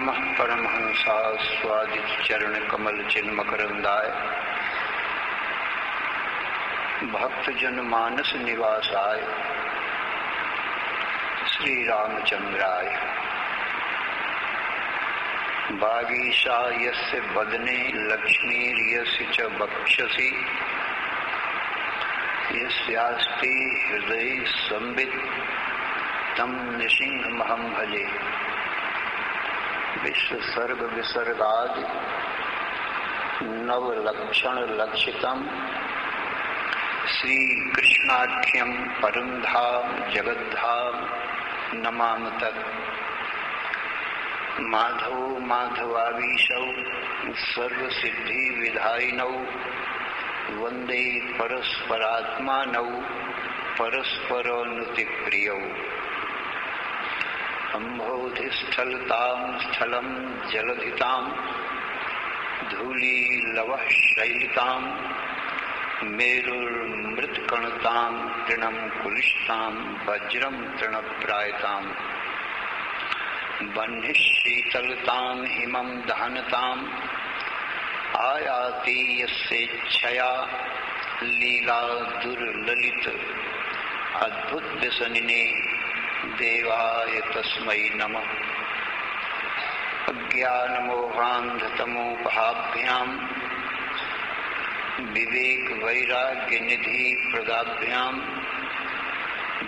नमः परमहंसास्वादित चरण कमल चिन्मकरंदाय भक्तजन मानस निवासाय श्री रामचंद्राय। बागीशा यस्य बदने लक्ष्मीर्यस्य च वक्षसि यस्यास्ति हृदये संवित् तं नृसिंहमहं भजे। विश्वसर्ग विसर्गादि नवलक्षण लक्षितम श्री कृष्णाख्यम परम धाम जगद्धाम नमामि तत्। माधव माधवावीशौ सर्वसिद्धि विधायिनौ वंदे परस्परात्मानौ परस्परोन्नतिप्रियौ। अम्भोधिस्थलतां स्थलं जलधितां धूलीलवः शैलितां मेरुर्मृत्कणतां तृणं कुलिष्ठां वज्रं तृणप्रायतां बह्निशीतलतां हिमं दहनतां आयाति यस्येच्छया लीला दुर्ललित अद्भुत व्यसनिने देवाय तस्मै नमः। अज्ञानमोहान्धतमोपहाभ्यां विवेक वैराग्य निधि प्रदाभ्यां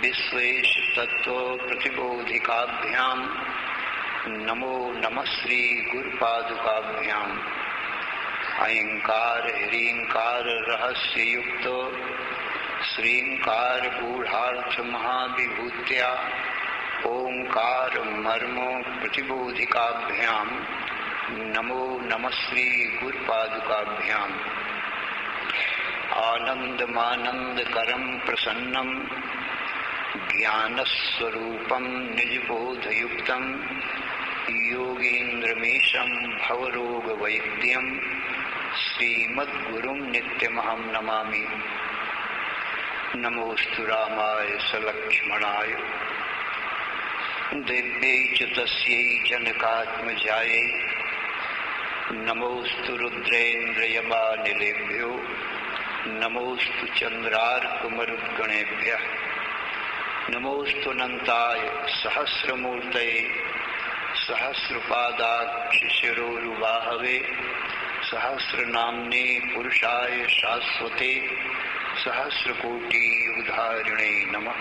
विश्वेश तत्व प्रतिबोधिकाभ्यां नमो नमः श्री गुरुपादुकाभ्यां। अयंकार ह्रींकार रहस्य युक्त श्रींकार गूढ़ार्थ महाविभूत्या ओंकार मर्मो प्रतिबोधिकाभ्यां नमो नमः श्री गुरुपादुकाभ्यां। आनंदमानंदकरं प्रसन्नं ज्ञानस्वरूपं निजबोधयुक्तं योगीन्द्रमीशं भवरोगवैद्यं श्रीमद्गुरुं नित्यमहं नमामि। नमोस्तु रामाय सलक्ष्मणाय दिव्यै च तस्यै जनकात्मजायै नमोस्तु रुद्रेन्द्रयमानिलेभ्यो नमोस्तु चन्द्रार्कमरुद्गणेभ्यः नमोस्तु अनन्ताय सहस्रमूर्तये सहस्रपादाक्षशिरोरुबाहवे सहस्रनाम्ने पुरुषाय शाश्वते सहस्रकोटियुगधारिणे नमः।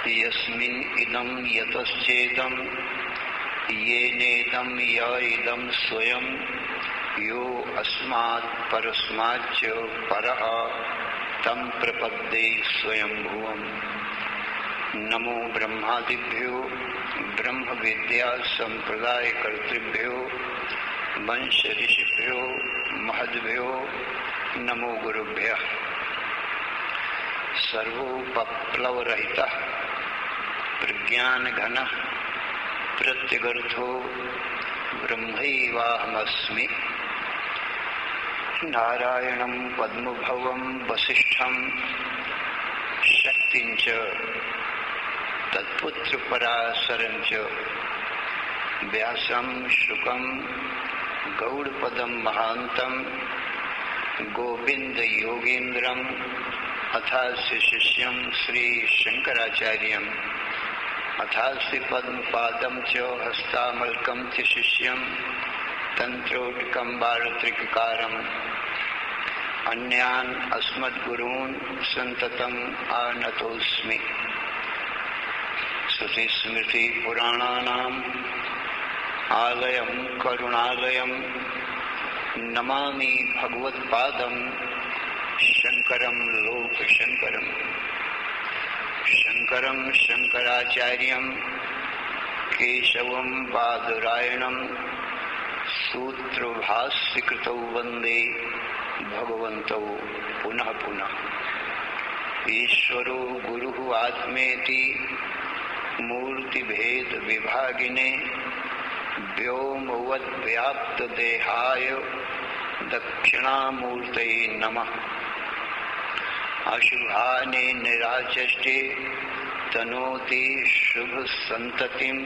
यस्मिन् इदं यतश्चेदं येनेदं य इदं स्वयं यो अस्मात् परस्माच्च परः तं प्रपद्ये स्वयंभुवम्। नमो ब्रह्मादिभ्यो ब्रह्म विद्या संप्रदाय कर्तृभ्यो वंश ऋषिभ्यो महद्भ्यो नमो गुरुभ्यः। सर्वोपप्लवरहितः प्रज्ञानघनः प्रत्यगर्थो ब्रह्मैवाहमस्मि। नारायणं पद्मभवं वसिष्ठं शक्तिं च तत्पुत्रपराशरं च व्यासं शुकं गौड़पदं महान्तं गोविंद योगीन्द्रं अथास्य शिष्यं श्री शंकराचार्यं अथास्य पद्मपादं च हस्तामलकं च शिष्यं तंत्रोटकं वारत्रिककारम् अन्यान् अस्मद्गुरून् सन्ततम् आनतोऽस्मि। श्रुतिस्मृतिपुराणानाम् आलयं करुणालयं नमामि भगवत्पादं शंकरं लोकशंकरं। शंकरं शंकराचार्यं केशवं बादरायणं सूत्रभाष्यकृतौ वन्दे भगवन्तौ पुनः पुनः। ईश्वरो गुरुः आत्मेति मूर्तिभेद विभागिने व्योमवद्व्याप्तदेहाय दक्षिणामूर्तये नमः। अशुभाने निराचष्टे तनोति शुभ संततिं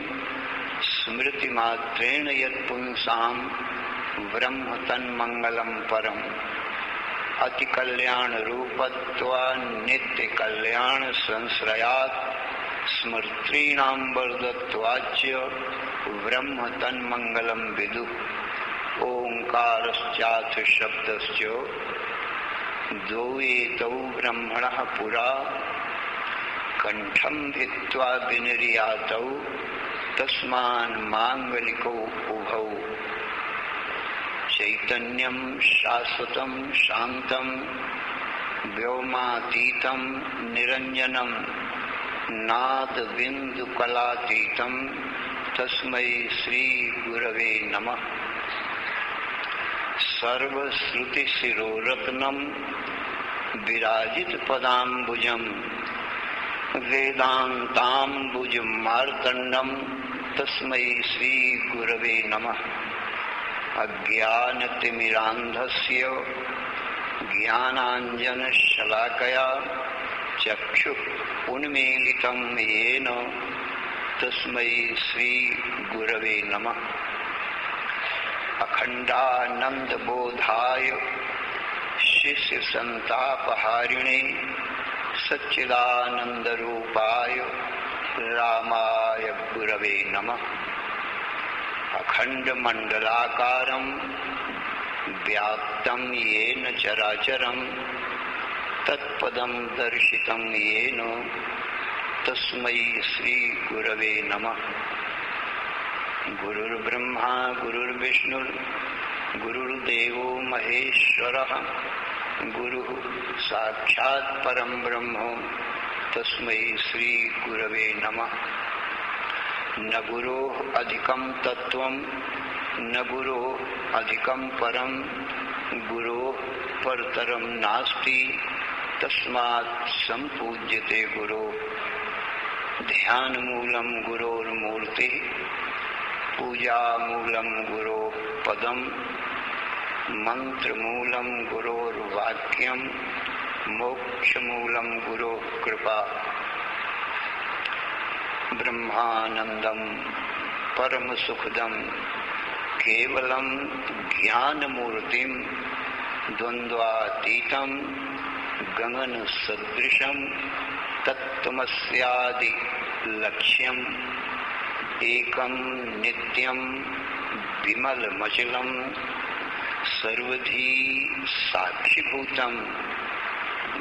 स्मृति मात्रेण यत् पुंसाम ब्रह्म तन्मंगलम परम अति कल्याण रूपत्वा नित्य कल्याण संश्रयात् स्मृतीनां वर्धत्वाच्य ब्रह्म तन्मंगलम विदु ओंकारश्चाथ शब्दश्च द्वैतौ ब्रह्मणः पुरा कंठं भित्त्वा विनिर्यातौ तस्मान् मांगलिकौ उभौ चैतन्यं शाश्वतं शान्तं व्योमातीतं निरंजनं नाद बिंदु कलातीतं तस्मै श्री गुरवे नमः। सर्वश्रुति शिरोरत्नं विराजित पदाम्बुजं वेदांताम्बुज मार्तंडं तस्मै श्री गुरवे नमः। अज्ञानतिमिरान्धस्य ज्ञानाञ्जनशलाकया चक्षुः उन्मीलितं येन तस्मै श्री गुरवे नमः। अखण्डानन्दबोधाय शिष्यसन्तापहारिणे सच्चिदानन्दरूपाय रामाय गुरवे नमः। अखण्डमण्डलाकारं व्याप्तं येन चराचरं तत्पदं दर्शितं येन तस्मै श्री गुरवे नमः। गुरुर्ब्रह्मा गुरुर्विष्णुः गुरुर्देवो महेश्वरः गुरुः साक्षात् परं ब्रह्म तस्मै श्री गुरवे नमः। न गुरोः अधिकं तत्त्वं न गुरोः अधिकं परं गुरोः परतरं नास्ति तस्मात् सम्पूज्यते गुरोः। ध्यानमूलं गुरोर्मूर्तिः पूजामूलं गुरोः पदं मंत्रमूलं गुरोर्वाक्यं मोक्षमूलं गुरोः कृपा। ब्रह्मानंदं परमसुखदं केवलं ज्ञानमूर्तिं द्वन्द्वातीतं गगनसदृशं तत्त्वमस्यादि लक्ष्यम् एकं नित्यं विमलमचलं सर्वधी साक्षिभूतं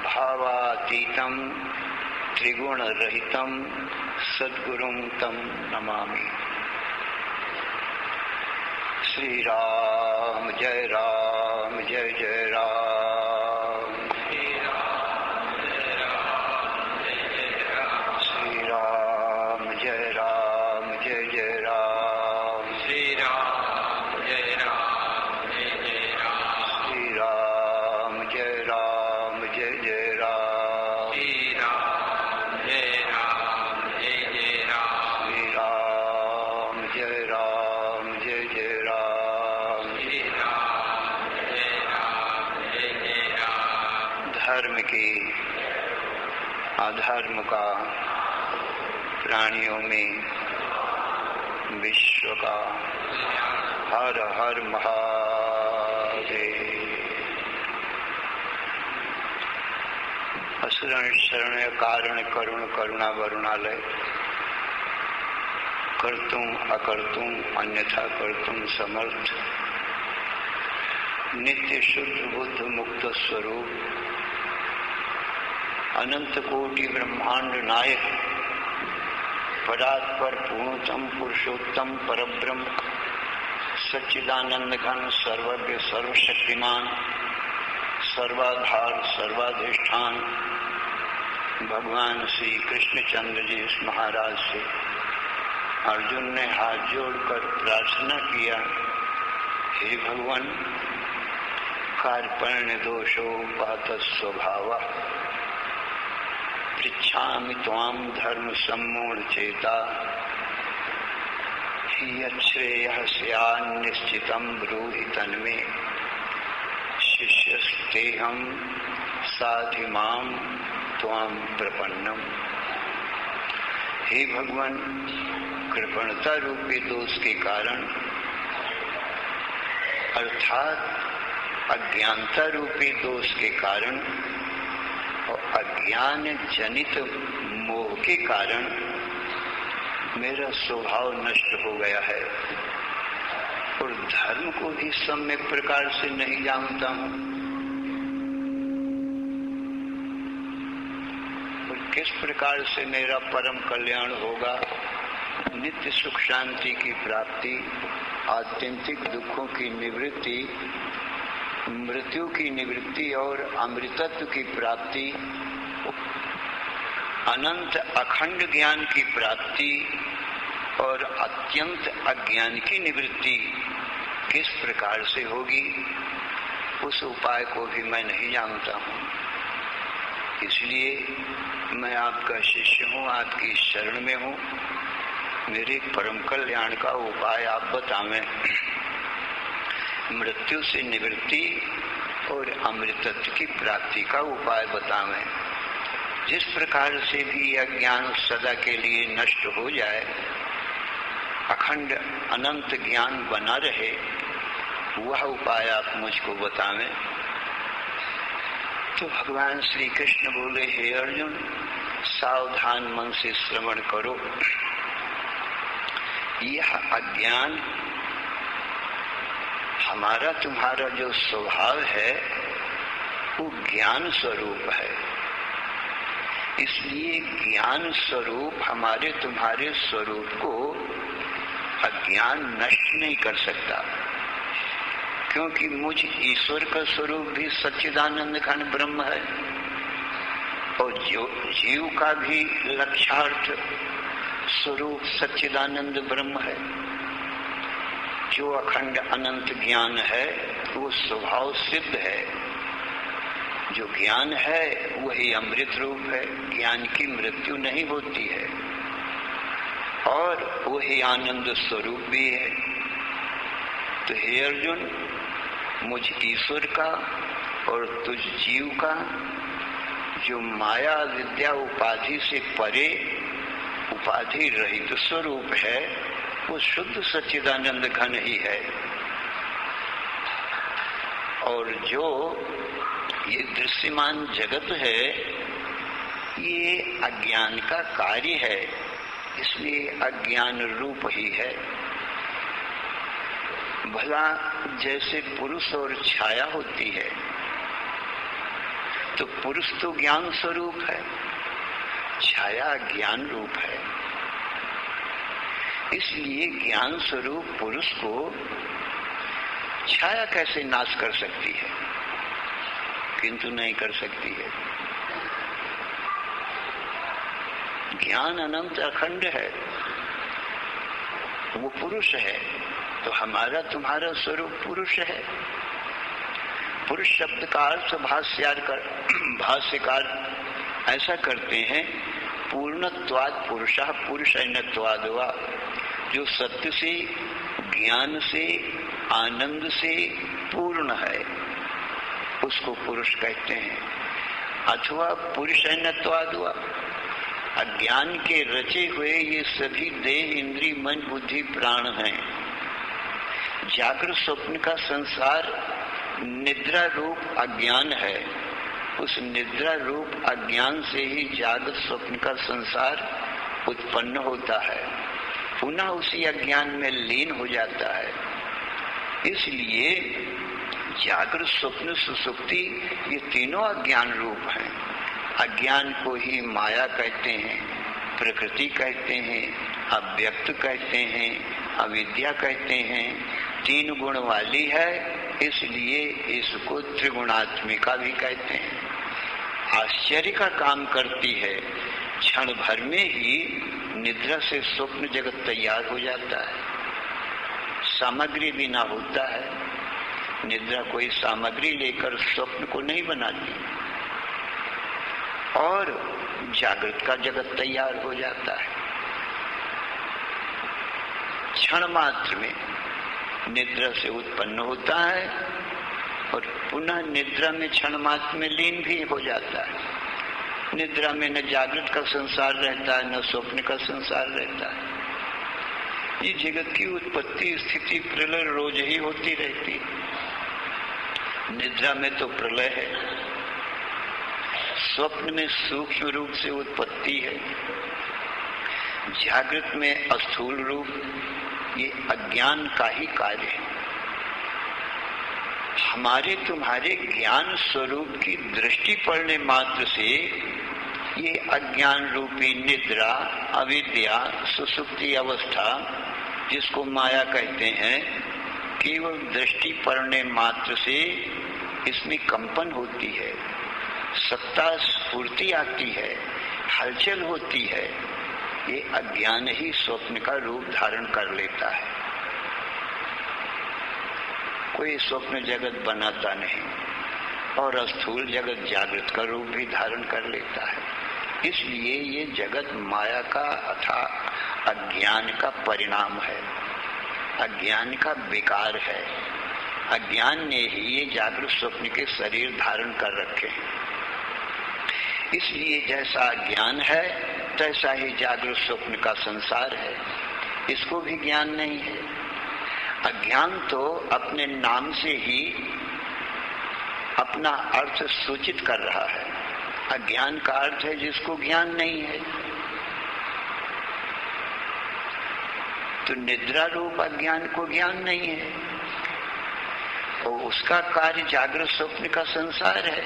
भावातीतं त्रिगुणरहितं सद्गुरुं तं नमामि। श्री राम जय जय राम। श्री राम जय राम जय जय राम। श्री राम जय राम जय जय राम। श्री राम जय राम जय जय राम। धर्म की अधर्म का प्राणियों में विश्व का हर हर महादेव। असुरण शरण कारण करुण करुणा वरुणालय कर्तुम अकर्तुम अन्यथा कर्तुम समर्थ नित्य शुद्ध बुद्ध मुक्त स्वरूप अनंत कोटि ब्रह्मांड नायक परात्पर पूर्णतम पुरुषोत्तम परब्रह्म सच्चिदानंद घन सर्वज्ञ सर्वशक्तिमान सर्वाधार सर्वाधिष्ठान भगवान श्री कृष्णचंद्र जी महाराज से अर्जुन ने हाथ जोड़कर प्रार्थना किया, हे भगवान कार्पण्य दोषोपात स्वभाव पृच्छामि त्वां धर्म सम्मूढ़ चेता यच्छ्रेयः स्यान्निश्चितं ब्रूहि तन्मे शिष्यस्तेहं साधि मां त्वां प्रपन्नम्। हे भगवान, कृपणता रूपी दोष के कारण अर्थात अज्ञानता रूपी दोष के कारण और अज्ञान जनित मोह के कारण मेरा स्वभाव नष्ट हो गया है और धर्म को भी सम्यक प्रकार से नहीं जानता हूं। और किस प्रकार से मेरा परम कल्याण होगा, नित्य सुख शांति की प्राप्ति, आत्यंतिक दुखों की निवृत्ति, मृत्यु की निवृत्ति और अमृतत्व की प्राप्ति, अनंत अखंड ज्ञान की प्राप्ति और अत्यंत अज्ञान की निवृत्ति किस प्रकार से होगी, उस उपाय को भी मैं नहीं जानता हूँ। इसलिए मैं आपका शिष्य हूँ, आपकी शरण में हूँ। मेरे परम कल्याण का उपाय आप बतावें, मृत्यु से निवृत्ति और अमृतत्व की प्राप्ति का उपाय बतावें। जिस प्रकार से भी यह ज्ञान सदा के लिए नष्ट हो जाए, अखंड अनंत ज्ञान बना रहे, वह उपाय आप मुझको बतावें। तो भगवान श्री कृष्ण बोले, हे अर्जुन, सावधान मन से श्रवण करो। यह अज्ञान हमारा तुम्हारा जो स्वभाव है वो ज्ञान स्वरूप है। इसलिए ज्ञान स्वरूप हमारे तुम्हारे स्वरूप को अज्ञान नष्ट नहीं कर सकता, क्योंकि मुझ ईश्वर का स्वरूप भी सच्चिदानंद घन ब्रह्म है और जो जीव का भी लक्ष्यार्थ स्वरूप सच्चिदानंद ब्रह्म है। जो अखंड अनंत ज्ञान है वो स्वभाव सिद्ध है। जो ज्ञान है वही अमृत रूप है, ज्ञान की मृत्यु नहीं होती है और वही आनंद स्वरूप भी है। तो हे अर्जुन, मुझ ईश्वर का और तुझ जीव का जो माया विद्या उपाधि से परे उपाधि रहित स्वरूप है वो शुद्ध सच्चिदानंद घन ही है। और जो ये दृश्यमान जगत है ये अज्ञान का कार्य है, इसलिए अज्ञान रूप ही है। भला जैसे पुरुष और छाया होती है, तो पुरुष तो ज्ञान स्वरूप है, छाया ज्ञान रूप है। इसलिए ज्ञान स्वरूप पुरुष को छाया कैसे नाश कर सकती है, किंतु नहीं कर सकती है। ज्ञान अनंत अखंड है, वो पुरुष है, तो हमारा तुम्हारा स्वरूप पुरुष है। पुरुष शब्द का अर्थ भाष्यकार ऐसा करते हैं, पूर्णत्वाद पुरुषः पुरुषैनत्वाद वा, जो सत्य से, ज्ञान से, आनंद से पूर्ण है उसको पुरुष कहते हैं। अथवा पुरुषैनत्वाद वा, अज्ञान के रचे हुए ये सभी देह, इंद्रिय, मन, बुद्धि, प्राण हैं। जागृत स्वप्न का संसार निद्रा रूप अज्ञान है, उस निद्रा रूप अज्ञान से ही जागृत स्वप्न का संसार उत्पन्न होता है, पुनः उसी अज्ञान में लीन हो जाता है। इसलिए जागृत स्वप्न सुसुप्ति ये तीनों अज्ञान रूप हैं। अज्ञान को ही माया कहते हैं, प्रकृति कहते हैं, अव्यक्त कहते हैं, अविद्या कहते हैं। तीन गुण वाली है, इसलिए इसको त्रिगुणात्मिका भी कहते हैं। आश्चर्य का काम करती है, क्षण भर में ही निद्रा से स्वप्न जगत तैयार हो जाता है, सामग्री भी ना होता है। निद्रा कोई सामग्री लेकर स्वप्न को नहीं बनाती और जागृत का जगत तैयार हो जाता है। क्षण मात्र में निद्रा से उत्पन्न होता है और पुनः निद्रा में क्षण मात्र में लीन भी हो जाता है। निद्रा में न जागृत का संसार रहता है, न स्वप्न का संसार रहता है। ये जगत की उत्पत्ति स्थिति प्रलय रोज ही होती रहती है। निद्रा में तो प्रलय है, स्वप्न में सूक्ष्म रूप से उत्पत्ति है, जागृत में अस्थूल रूप। ये अज्ञान का ही कार्य है। हमारे तुम्हारे ज्ञान स्वरूप की दृष्टि पड़ने मात्र से ये अज्ञान रूपी निद्रा, अविद्या, सुसुप्ति अवस्था, जिसको माया कहते हैं, केवल दृष्टि पड़ने मात्र से इसमें कंपन होती है, सत्ता स्फूर्ति आती है, हलचल होती है। ये अज्ञान ही स्वप्न का रूप धारण कर लेता है। कोई स्वप्न जगत बनाता नहीं और अस्थूल जगत जागृत का रूप भी धारण कर लेता है। इसलिए ये जगत माया का अथा अज्ञान का परिणाम है, अज्ञान का विकार है। अज्ञान ने ही ये जागृत स्वप्न के शरीर धारण कर रखे हैं। इसलिए जैसा अज्ञान है तैसा ही जागृत स्वप्न का संसार है। इसको भी ज्ञान नहीं है। अज्ञान तो अपने नाम से ही अपना अर्थ सूचित कर रहा है। अज्ञान का अर्थ है जिसको ज्ञान नहीं है। तो निद्रा रूप अज्ञान को ज्ञान नहीं है और उसका कार्य जागृत स्वप्न का संसार है।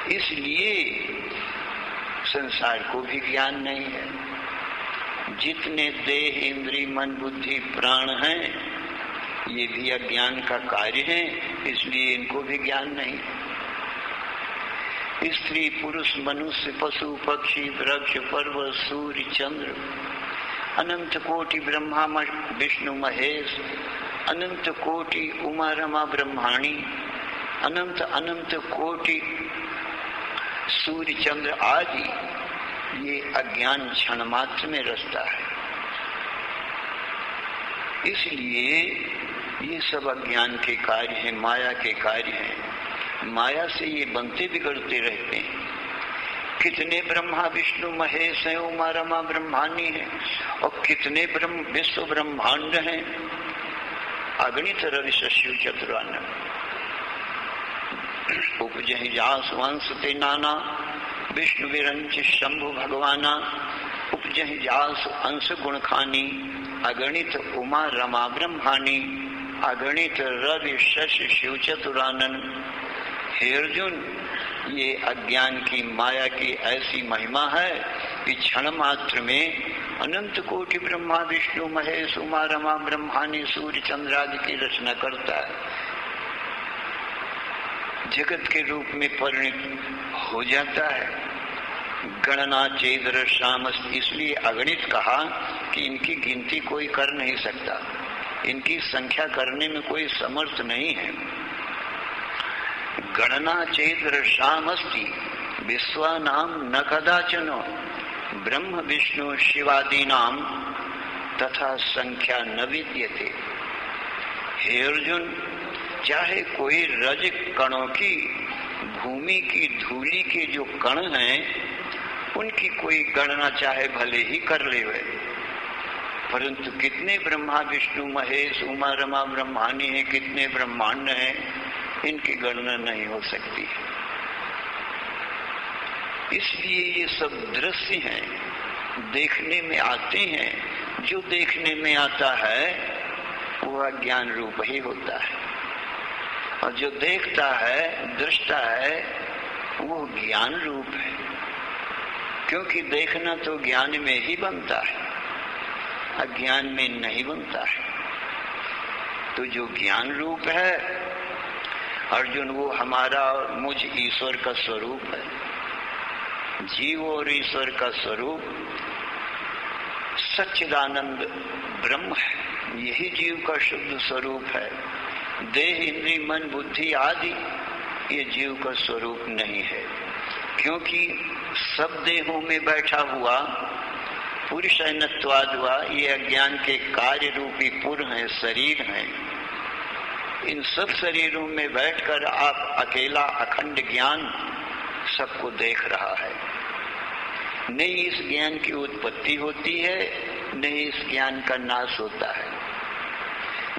इसलिए संसार को भी ज्ञान नहीं है। जितने देह, इंद्री, मन, बुद्धि, प्राण हैं, ये भी अज्ञान का कार्य है, इसलिए इनको भी ज्ञान नहीं। स्त्री, पुरुष, मनुष्य, पशु, पक्षी, वृक्ष, पर्वत, सूर्य, चंद्र, अनंत कोटि ब्रह्मा विष्णु महेश, अनंत कोटि उमा रमा ब्रह्माणी, अनंत अनंत कोटि सूर्य चंद्र आदि, ये अज्ञान क्षण मात्र में रचता है। इसलिए ये सब अज्ञान के कार्य हैं, माया के कार्य हैं। माया से ये बनते बिगड़ते रहते हैं। कितने ब्रह्मा विष्णु महेश हैं, उमा रमा ब्रह्मानी हैं, और कितने विश्व ब्रह्मांड हैं, अगणित रवि शशिव चतुरानन। उपजहि जास वंश ते नाना, विष्णु विरंच शंभु भगवाना, उपजहि जास अंश गुण खानी, अगणित उमा रमा ब्रह्मानी, अगणित रवि शशि शिव चतुरानन। हे अर्जुन, ये अज्ञान की माया की ऐसी महिमा है कि क्षण मात्र में अनंत कोटि ब्रह्मा विष्णु महेश उमा रमा ब्रह्मानी सूर्य चंद्र आदि की रचना करता है, जगत के रूप में परिणित हो जाता है। गणना चेदर श्याम, इसलिए अगणित कहा कि इनकी गिनती कोई कर नहीं सकता, इनकी संख्या करने में कोई समर्थ नहीं है। गणना चेदर श्याम अस्ति विश्वानाम न कदाचन, ब्रह्म विष्णु शिवादीनाम तथा संख्या न विद्यते। हे अर्जुन, चाहे कोई रज कणों की, भूमि की धूलि के जो कण हैं, उनकी कोई गणना चाहे भले ही कर ले, परंतु कितने ब्रह्मा विष्णु महेश उमा रमा ब्रह्मानी है, कितने ब्रह्मांड हैं, इनकी गणना नहीं हो सकती। इसलिए ये सब दृश्य हैं, देखने में आते हैं। जो देखने में आता है वो अज्ञान रूप ही होता है, और जो देखता है, दृष्टा है, वो ज्ञान रूप है। क्योंकि देखना तो ज्ञान में ही बनता है, अज्ञान में नहीं बनता है। तो जो ज्ञान रूप है अर्जुन, वो हमारा और मुझ ईश्वर का स्वरूप है। जीव और ईश्वर का स्वरूप सच्चिदानंद ब्रह्म है, यही जीव का शुद्ध स्वरूप है। देह, इंद्री, मन, बुद्धि आदि ये जीव का स्वरूप नहीं है, क्योंकि सब देहों में बैठा हुआ पुरुष नत्वाद्वा ये अज्ञान के कार्य रूपी पुर हैं, शरीर हैं। इन सब शरीरों में बैठकर आप अकेला अखंड ज्ञान सबको देख रहा है। नहीं इस ज्ञान की उत्पत्ति होती है, नहीं इस ज्ञान का नाश होता है।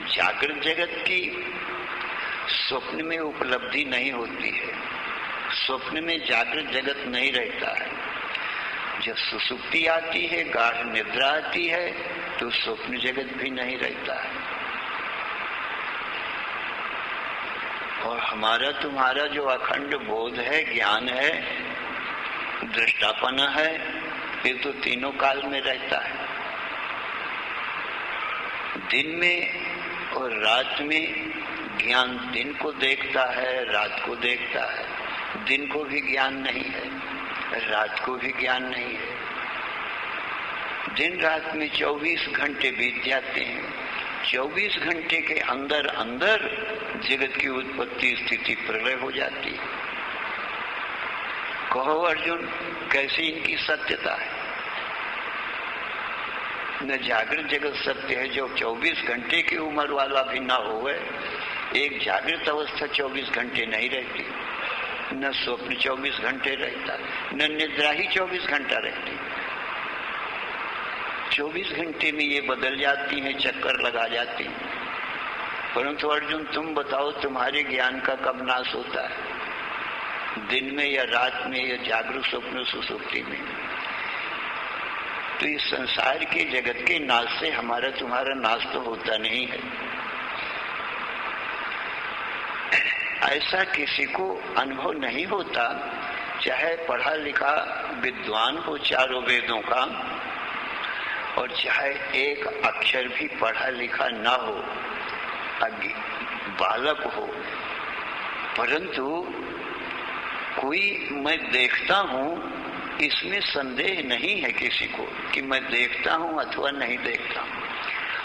जागृत जगत की स्वप्न में उपलब्धि नहीं होती है, स्वप्न में जागृत जगत नहीं रहता है। जब सुसुप्ति आती है, गाढ़ निद्रा आती है, तो स्वप्न जगत भी नहीं रहता है। और हमारा तुम्हारा जो अखंड बोध है, ज्ञान है, दृष्टापना है, ये तो तीनों काल में रहता है। दिन में और रात में ज्ञान दिन को देखता है, रात को देखता है। दिन को भी ज्ञान नहीं है, रात को भी ज्ञान नहीं है। दिन रात में 24 घंटे बीत जाते हैं। 24 घंटे के अंदर अंदर जगत की उत्पत्ति स्थिति प्रलय हो जाती है। कहो अर्जुन, कैसी इनकी सत्यता है? न जागृत जगत सत्य है जो 24 घंटे की उम्र वाला भी ना होवे। एक जागृत अवस्था 24 घंटे नहीं रहती, न स्वप्न 24 घंटे रहता, न निद्रा ही 24 घंटा रहती। 24 घंटे में ये बदल जाती हैं, चक्कर लगा जाती हैं। परंतु अर्जुन तुम बताओ, तुम्हारे ज्ञान का कब नाश होता है? दिन में या रात में या जागरूक स्वप्न सुसुप्ति में? तो इस संसार के जगत के नाश से हमारा तुम्हारा नाश तो होता नहीं है। ऐसा किसी को अनुभव नहीं होता, चाहे पढ़ा लिखा विद्वान हो चारों वेदों का, और चाहे एक अक्षर भी पढ़ा लिखा ना हो, बालक हो, परंतु कोई मैं देखता हूँ इसमें संदेह नहीं है किसी को कि मैं देखता हूँ अथवा नहीं देखता हूँ।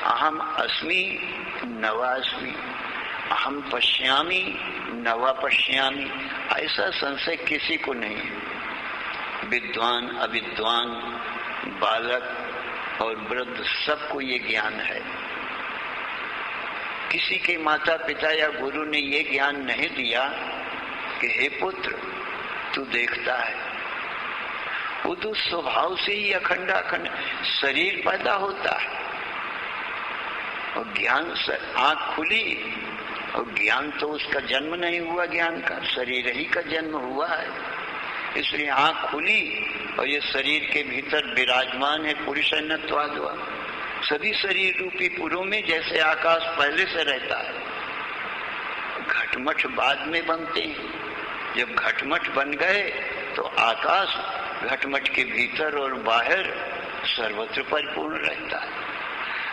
अहम अस्मि नवास्मि, अहम पश्यामि नवा पश्यामि, ऐसा संशय किसी को नहीं है। विद्वान अविद्वान, बालक और वृद्ध, सबको ये ज्ञान है। किसी के माता पिता या गुरु ने ये ज्ञान नहीं दिया कि हे पुत्र तू देखता है। वो तो स्वभाव से ही अखंड अखंड शरीर पैदा होता है और ज्ञान से आंख खुली, और ज्ञान तो उसका जन्म नहीं हुआ, ज्ञान का शरीर ही का जन्म हुआ है। इसलिए आंख खुली और ये शरीर के भीतर विराजमान है पुरुषत्वाद्वा। सभी शरीर रूपी पुरों में जैसे आकाश पहले से रहता है, घटमठ बाद में बनते हैं। जब घटमठ बन गए तो आकाश घटमठ के भीतर और बाहर सर्वत्र परिपूर्ण रहता है।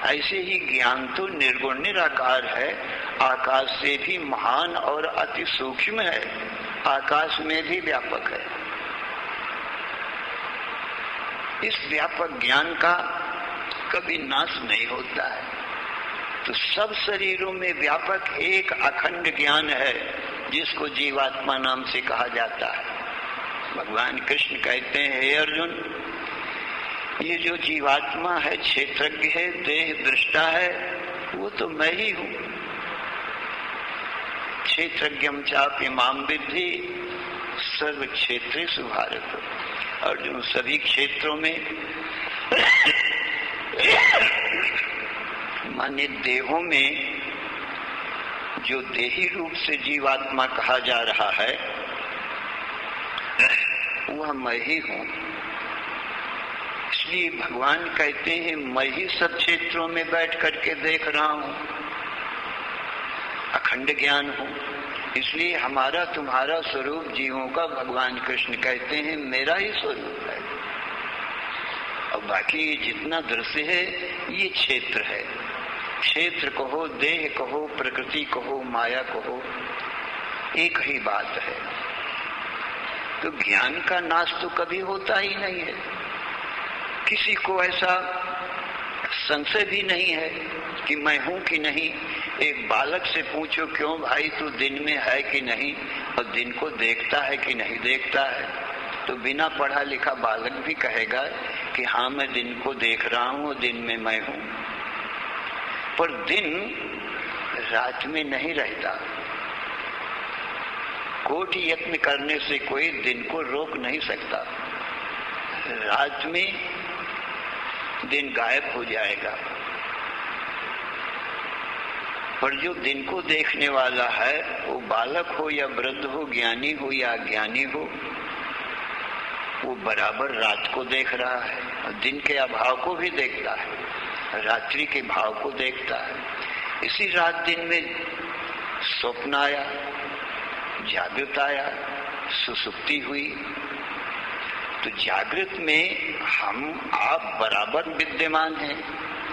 ऐसे ही ज्ञान तो निर्गुण निराकार है, आकाश से भी महान और अति सूक्ष्म है, आकाश में भी व्यापक है। इस व्यापक ज्ञान का कभी नाश नहीं होता है। तो सब शरीरों में व्यापक एक अखंड ज्ञान है जिसको जीवात्मा नाम से कहा जाता है। भगवान कृष्ण कहते हैं, हे अर्जुन, ये जो जीवात्मा है, क्षेत्रज्ञ है, देह दृष्टा है, वो तो मैं ही हूँ। क्षेत्रज्ञम चापि माम विद्धि सर्व क्षेत्रेषु भारत। अर्जुन, सभी क्षेत्रों में माने देहों में जो देही रूप से जीवात्मा कहा जा रहा है वह मैं ही हूँ। इसलिए भगवान कहते हैं मैं ही सब क्षेत्रों में बैठ करके देख रहा हूँ, अखंड ज्ञान हूँ। इसलिए हमारा तुम्हारा स्वरूप जीवों का भगवान कृष्ण कहते हैं मेरा ही स्वरूप है। और बाकी जितना दृश्य है ये क्षेत्र है। क्षेत्र कहो, देह कहो, प्रकृति कहो, माया कहो, एक ही बात है। तो ज्ञान का नाश तो कभी होता ही नहीं है। किसी को ऐसा संशय भी नहीं है कि मैं हूं कि नहीं। एक बालक से पूछो, क्यों भाई तू दिन में है कि नहीं, और दिन को देखता है कि नहीं देखता है, तो बिना पढ़ा लिखा बालक भी कहेगा कि हाँ मैं दिन को देख रहा हूँ, दिन में मैं हूँ। पर दिन रात में नहीं रहता। कोटि यत्न करने से कोई दिन को रोक नहीं सकता। रात में दिन गायब हो जाएगा, पर जो दिन को देखने वाला है वो बालक हो या वृद्ध हो, ज्ञानी हो या अज्ञानी हो, वो बराबर रात को देख रहा है और दिन के अभाव को भी देखता है, रात्रि के भाव को देखता है। इसी रात दिन में स्वप्न आया, जागृत आया, सुसुप्ति हुई। तो जागृत में हम आप बराबर विद्यमान हैं,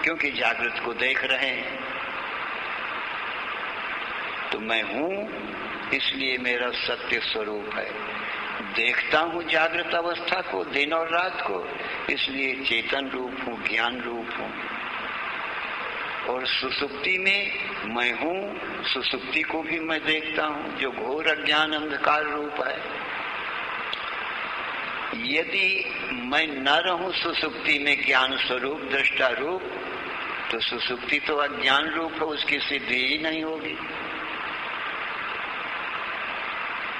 क्योंकि जागृत को देख रहे हैं। तो मैं हूं, इसलिए मेरा सत्य स्वरूप है। देखता हूं जागृत अवस्था को, दिन और रात को, इसलिए चेतन रूप हूं, ज्ञान रूप हूं। और सुसुप्ति में मैं हूं, सुसुप्ति को भी मैं देखता हूं, जो घोर अज्ञान अंधकार रूप है। यदि मैं न रहूं सुसुप्ति में ज्ञान स्वरूप, दृष्टा रूप, तो सुसुप्ति तो अज्ञान रूप है, उसकी सिद्धि ही नहीं होगी।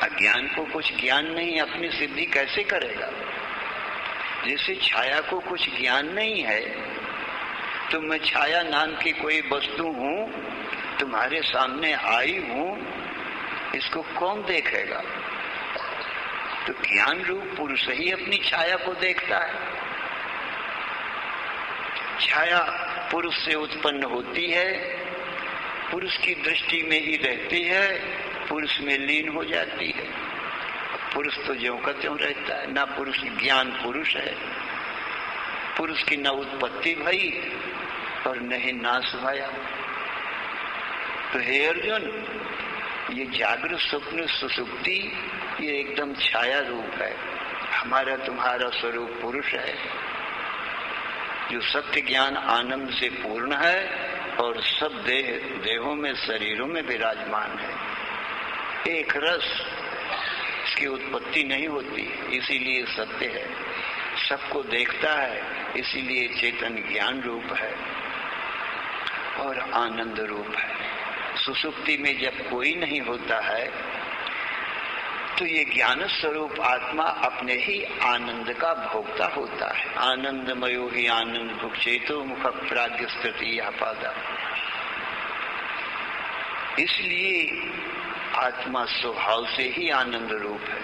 अज्ञान को कुछ ज्ञान नहीं, अपनी सिद्धि कैसे करेगा? जैसे छाया को कुछ ज्ञान नहीं है, तो मैं छाया नाम की कोई वस्तु हूं, तुम्हारे सामने आई हूं, इसको कौन देखेगा? तो ज्ञान रूप पुरुष ही अपनी छाया को देखता है। छाया पुरुष से उत्पन्न होती है, पुरुष की दृष्टि में ही रहती है, पुरुष में लीन हो जाती है। पुरुष तो ज्यों का त्यों रहता है, ना पुरुष ज्ञान पुरुष है, पुरुष की न उत्पत्ति भई और न ही नाश भया। तो हे अर्जुन, ये जागृत स्वप्न सुसुप्ति ये एकदम छाया रूप है। हमारा तुम्हारा स्वरूप पुरुष है, जो सत्य ज्ञान आनंद से पूर्ण है और सब देहों में, शरीरों में विराजमान है। एक रस, इसकी उत्पत्ति नहीं होती, इसीलिए सत्य है। सबको देखता है, इसीलिए चेतन ज्ञान रूप है और आनंद रूप है। सुसुप्ति में जब कोई नहीं होता है, तो ये ज्ञान स्वरूप आत्मा अपने ही आनंद का भोक्ता होता है। आनंदमयो ही आनंद भुक्चेतो मुख प्राज्ञ स्थिति यह पादा। इसलिए आत्मा स्वभाव से ही आनंद रूप है।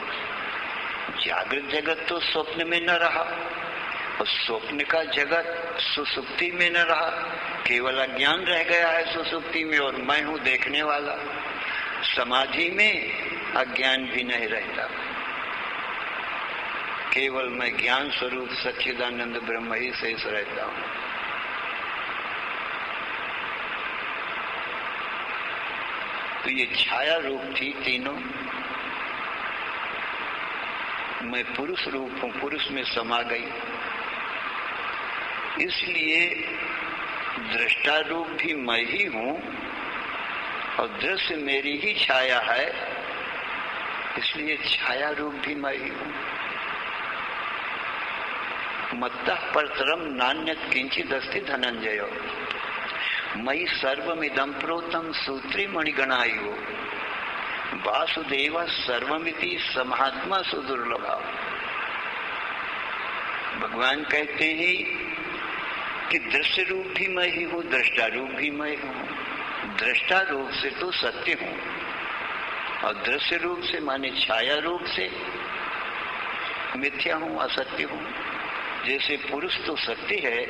जागृत जगत तो स्वप्न में न रहा, और स्वप्न का जगत सुसुप्ति में न रहा, केवल अज्ञान रह गया है सुसुप्ति में, और मैं हूं देखने वाला। समाधि में अज्ञान भी नहीं रहता, केवल मैं ज्ञान स्वरूप सच्चिदानंद ब्रह्म ही शेष रहता हूं। तो ये छाया रूप थी तीनों। मैं पुरुष रूप हूं, पुरुष में समा गई, इसलिए दृष्टा रूप भी मैं ही हूं और दृश्य मेरी ही छाया है, इसलिए छाया रूप भी मैं ही हूं। मत्तः परतरम नान्यत् किंचित् अस्ति धनंजय, मयि सर्वमिदं प्रोतं सूत्रे मणिगणायो, वासुदेव सर्वमिति समात्मा सुदुर्लभा। भगवान कहते हैं कि दृश्य रूप भी मैं ही हूं, दृष्टा रूप भी मैं हूं। दृष्टा रूप से तो सत्य हूं, और दृश्य रूप से माने छाया रूप से मिथ्या हूं, असत्य हूं। जैसे पुरुष तो सत्य है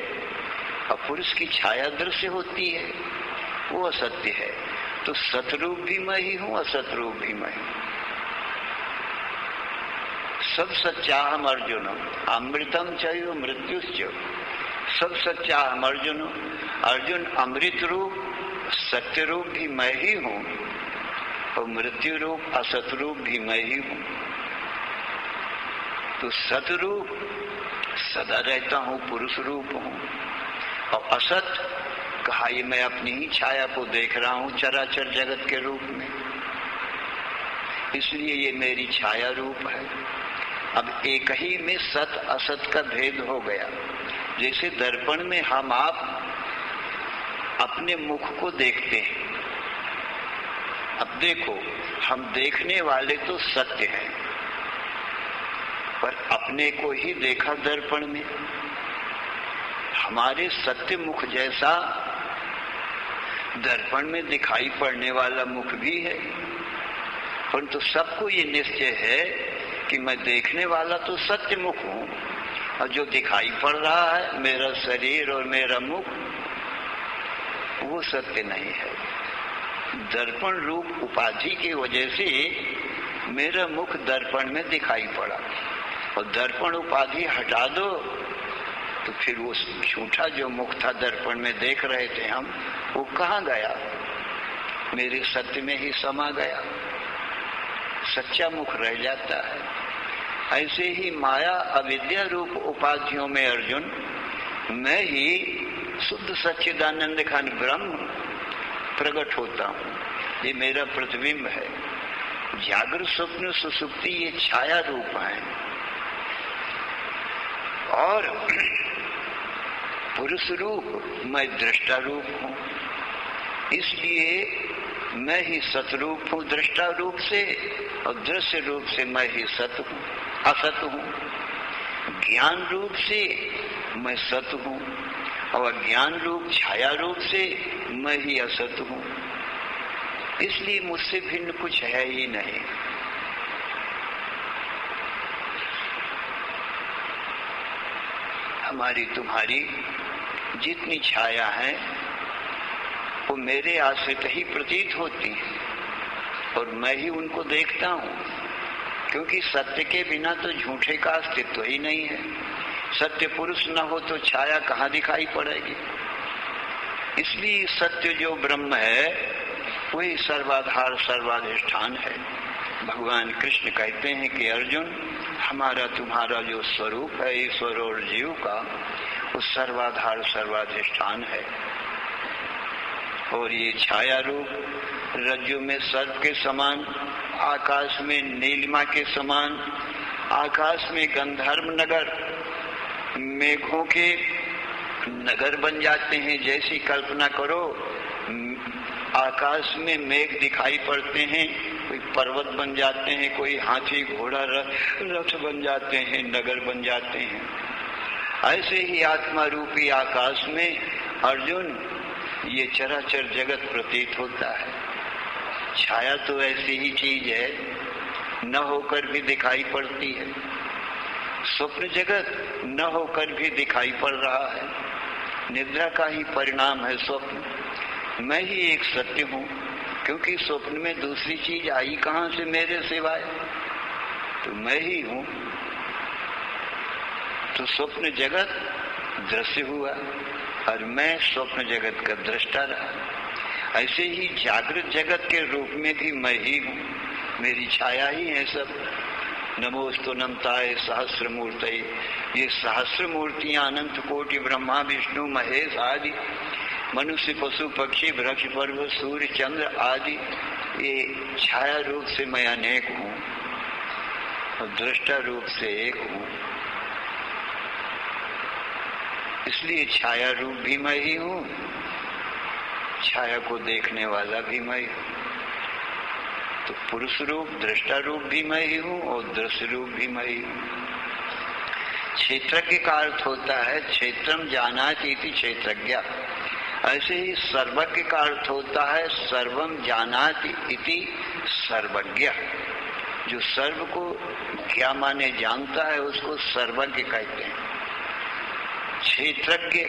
और पुरुष की छाया दृश्य होती है, वो असत्य है। तो सतरूप भी मैं ही हूं, असत रूप भी मैं हूं। सब सच्चा हम अर्जुन, अमृतम चयो मृत्युश्च। सब सच्चा हम अर्जुन, अर्जुन अमृत रूप सत्य रूप भी मैं ही हूं, और मृत्यु रूप असत रूप भी मैं ही हूं। तो सतरूप सदा रहता हूं, पुरुष रूप हूं, और असत कहा ये मैं अपनी ही छाया को देख रहा हूं चराचर जगत के रूप में, इसलिए ये मेरी छाया रूप है। अब एक ही में सत असत का भेद हो गया। जैसे दर्पण में हम आप अपने मुख को देखते हैं, अब देखो, हम देखने वाले तो सत्य हैं, पर अपने को ही देखा दर्पण में। हमारे सत्य मुख जैसा दर्पण में दिखाई पड़ने वाला मुख भी है, परंतु सबको ये निश्चय है कि मैं देखने वाला तो सत्य मुख हूं, और जो दिखाई पड़ रहा है मेरा शरीर और मेरा मुख, वो सत्य नहीं है। दर्पण रूप उपाधि की वजह से मेरा मुख दर्पण में दिखाई पड़ा, और दर्पण उपाधि हटा दो तो फिर वो झूठा जो मुख था दर्पण में देख रहे थे हम, वो कहाँ गया? मेरे सत्य में ही समा गया, सच्चा मुख रह जाता है। ऐसे ही माया अविद्या रूप उपाधियों में अर्जुन, मैं ही शुद्ध सच्चिदानंद घन ब्रह्म प्रकट होता हूँ, ये मेरा प्रतिबिंब है। जागृत स्वप्न सुसुप्ति ये छाया रूप है, और पुरुष रूप मैं दृष्टा रूप हूँ, इसलिए मैं ही सतरूप हूँ दृष्टा रूप से, और दृश्य रूप से मैं ही सत हूँ, असत हूँ। ज्ञान रूप से मैं सत हूँ, और ज्ञान रूप छाया रूप से मैं ही असत हूँ, इसलिए मुझसे भिन्न कुछ है ही नहीं। हमारी तुम्हारी जितनी छाया है वो मेरे आश्रित ही प्रतीत होती है, और मैं ही उनको देखता हूँ, क्योंकि सत्य के बिना तो झूठे का अस्तित्व ही नहीं है। सत्य पुरुष न हो तो छाया कहाँ दिखाई पड़ेगी। इसलिए सत्य जो ब्रह्म है वही सर्वाधार सर्वाधिष्ठान है। भगवान कृष्ण कहते हैं कि अर्जुन, हमारा तुम्हारा जो स्वरूप है ईश्वर और जीव का, वो सर्वाधार सर्वाधिष्ठान है। और ये छाया रूप रज्जु में सर्प के समान, आकाश में नीलिमा के समान, आकाश में गंधर्व नगर, मेघों के नगर बन जाते हैं। जैसी कल्पना करो, आकाश में मेघ दिखाई पड़ते हैं, कोई पर्वत बन जाते हैं, कोई हाथी घोड़ा रथ बन जाते हैं, नगर बन जाते हैं। ऐसे ही आत्मा रूपी आकाश में अर्जुन ये चराचर जगत प्रतीत होता है। छाया तो ऐसी ही चीज है, न होकर भी दिखाई पड़ती है। स्वप्न जगत न होकर भी दिखाई पड़ रहा है, निद्रा का ही परिणाम है स्वप्न। मैं ही एक सत्य हूँ, क्योंकि स्वप्न में दूसरी चीज आई कहाँ से मेरे सिवाय, तो मैं ही हूँ। तो स्वप्न जगत दृश्य हुआ और मैं स्वप्न जगत का दृष्टा रहा। ऐसे ही जागृत जगत के रूप में भी मैं ही हूँ, मेरी छाया ही है सब। नमोस्तुनंताय सहस्र मूर्तये, ये सहस्र मूर्तियां अनंत कोटि ब्रह्मा विष्णु महेश आदि, मनुष्य पशु पक्षी वृक्ष पर्वत सूर्य चंद्र आदि, ये छाया रूप से मैं अनेक हूँ और दृष्टा रूप से एक हूँ। इसलिए छाया रूप भी मैं ही हूँ, छाया को देखने वाला भी मैं हूँ। तो पुरुष रूप दृष्टा रूप भी मैं ही हूँ और दृश्य रूप भी मैं ही हूँ। क्षेत्रज्ञ का अर्थ होता है क्षेत्रम जानाति इति क्षेत्रज्ञ। ऐसे ही सर्वज्ञ का अर्थ होता है सर्वम जानाति इति सर्वज्ञ। जो सर्व को क्या माने जानता है उसको सर्वज्ञ कहते हैं। क्षेत्रज्ञ